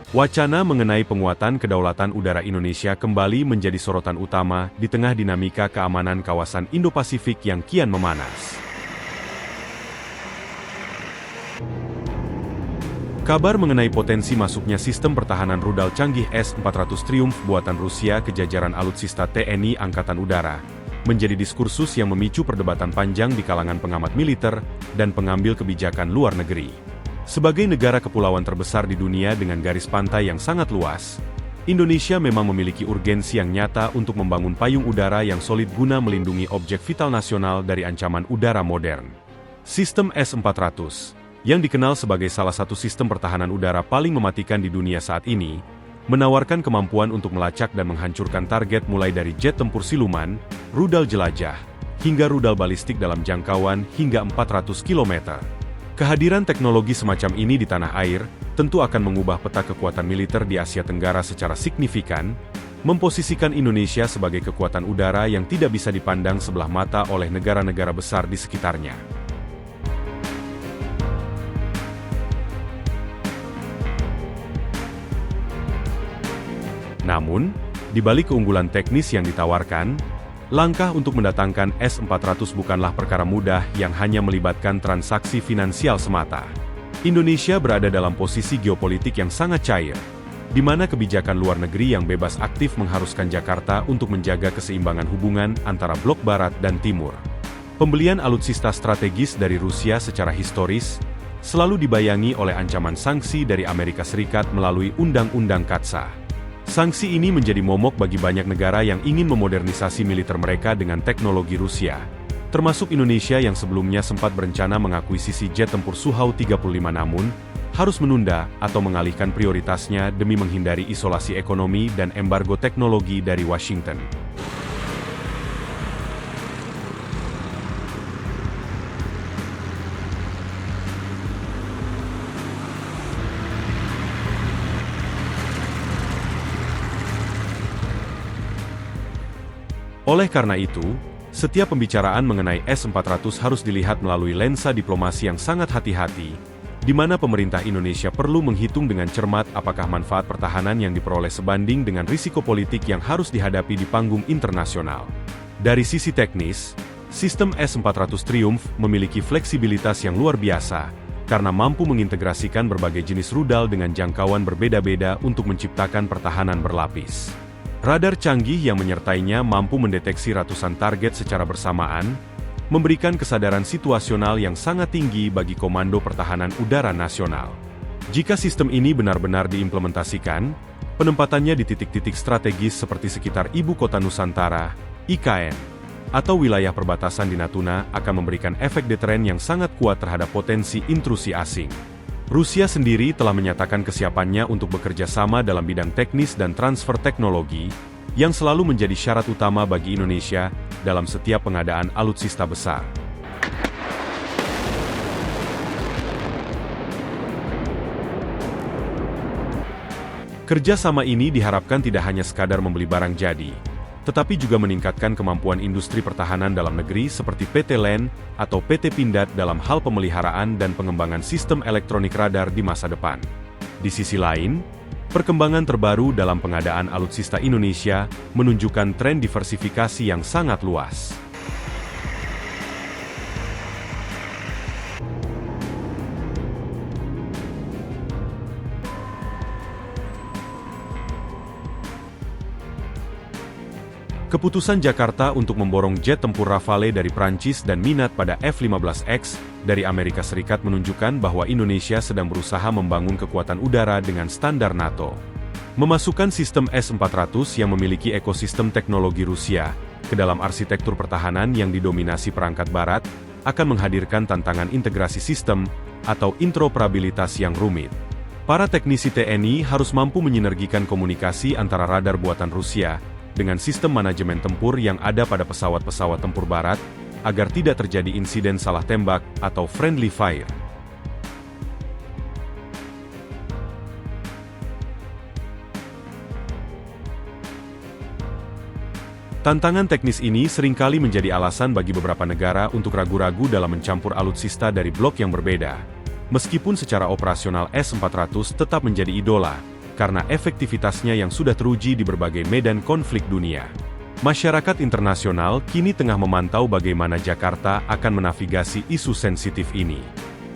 Wacana mengenai penguatan kedaulatan udara Indonesia kembali menjadi sorotan utama di tengah dinamika keamanan kawasan Indo-Pasifik yang kian memanas. Kabar mengenai potensi masuknya sistem pertahanan rudal canggih S-400 Triumph buatan Rusia ke jajaran alutsista TNI Angkatan Udara menjadi diskursus yang memicu perdebatan panjang di kalangan pengamat militer dan pengambil kebijakan luar negeri. Sebagai negara kepulauan terbesar di dunia dengan garis pantai yang sangat luas, Indonesia memang memiliki urgensi yang nyata untuk membangun payung udara yang solid guna melindungi objek vital nasional dari ancaman udara modern. Sistem S-400, yang dikenal sebagai salah satu sistem pertahanan udara paling mematikan di dunia saat ini, menawarkan kemampuan untuk melacak dan menghancurkan target mulai dari jet tempur siluman, rudal jelajah, hingga rudal balistik dalam jangkauan hingga 400 km. Kehadiran teknologi semacam ini di tanah air tentu akan mengubah peta kekuatan militer di Asia Tenggara secara signifikan, memposisikan Indonesia sebagai kekuatan udara yang tidak bisa dipandang sebelah mata oleh negara-negara besar di sekitarnya. Namun, di balik keunggulan teknis yang ditawarkan, langkah untuk mendatangkan S-400 bukanlah perkara mudah yang hanya melibatkan transaksi finansial semata. Indonesia berada dalam posisi geopolitik yang sangat cair, di mana kebijakan luar negeri yang bebas aktif mengharuskan Jakarta untuk menjaga keseimbangan hubungan antara blok Barat dan Timur. Pembelian alutsista strategis dari Rusia secara historis selalu dibayangi oleh ancaman sanksi dari Amerika Serikat melalui Undang-Undang Katsa. Sanksi ini menjadi momok bagi banyak negara yang ingin memodernisasi militer mereka dengan teknologi Rusia, termasuk Indonesia yang sebelumnya sempat berencana mengakuisisi jet tempur Su-35 namun, harus menunda atau mengalihkan prioritasnya demi menghindari isolasi ekonomi dan embargo teknologi dari Washington. Oleh karena itu, setiap pembicaraan mengenai S-400 harus dilihat melalui lensa diplomasi yang sangat hati-hati, di mana pemerintah Indonesia perlu menghitung dengan cermat apakah manfaat pertahanan yang diperoleh sebanding dengan risiko politik yang harus dihadapi di panggung internasional. Dari sisi teknis, sistem S-400 Triumph memiliki fleksibilitas yang luar biasa, karena mampu mengintegrasikan berbagai jenis rudal dengan jangkauan berbeda-beda untuk menciptakan pertahanan berlapis. Radar canggih yang menyertainya mampu mendeteksi ratusan target secara bersamaan, memberikan kesadaran situasional yang sangat tinggi bagi Komando Pertahanan Udara Nasional. Jika sistem ini benar-benar diimplementasikan, penempatannya di titik-titik strategis seperti sekitar Ibu Kota Nusantara, IKN, atau wilayah perbatasan di Natuna akan memberikan efek deteren yang sangat kuat terhadap potensi intrusi asing. Rusia sendiri telah menyatakan kesiapannya untuk bekerja sama dalam bidang teknis dan transfer teknologi, yang selalu menjadi syarat utama bagi Indonesia dalam setiap pengadaan alutsista besar. Kerjasama ini diharapkan tidak hanya sekadar membeli barang jadi, tetapi juga meningkatkan kemampuan industri pertahanan dalam negeri seperti PT LEN atau PT Pindad dalam hal pemeliharaan dan pengembangan sistem elektronik radar di masa depan. Di sisi lain, perkembangan terbaru dalam pengadaan alutsista Indonesia menunjukkan tren diversifikasi yang sangat luas. Keputusan Jakarta untuk memborong jet tempur Rafale dari Prancis dan minat pada F-15X dari Amerika Serikat menunjukkan bahwa Indonesia sedang berusaha membangun kekuatan udara dengan standar NATO. Memasukkan sistem S-400 yang memiliki ekosistem teknologi Rusia ke dalam arsitektur pertahanan yang didominasi perangkat Barat akan menghadirkan tantangan integrasi sistem atau interoperabilitas yang rumit. Para teknisi TNI harus mampu menyinergikan komunikasi antara radar buatan Rusia dengan sistem manajemen tempur yang ada pada pesawat-pesawat tempur Barat, agar tidak terjadi insiden salah tembak atau friendly fire. Tantangan teknis ini seringkali menjadi alasan bagi beberapa negara untuk ragu-ragu dalam mencampur alutsista dari blok yang berbeda. Meskipun secara operasional S-400 tetap menjadi idola, karena efektivitasnya yang sudah teruji di berbagai medan konflik dunia. Masyarakat internasional kini tengah memantau bagaimana Jakarta akan menavigasi isu sensitif ini.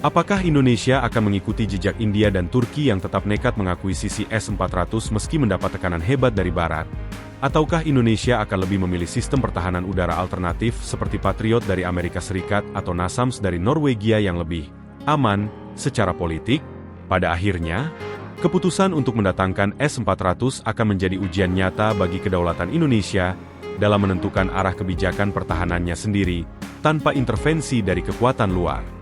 Apakah Indonesia akan mengikuti jejak India dan Turki yang tetap nekat mengakuisisi S-400 meski mendapat tekanan hebat dari Barat? Ataukah Indonesia akan lebih memilih sistem pertahanan udara alternatif seperti Patriot dari Amerika Serikat atau NASAMS dari Norwegia yang lebih aman secara politik? Pada akhirnya, keputusan untuk mendatangkan S-400 akan menjadi ujian nyata bagi kedaulatan Indonesia dalam menentukan arah kebijakan pertahanannya sendiri tanpa intervensi dari kekuatan luar.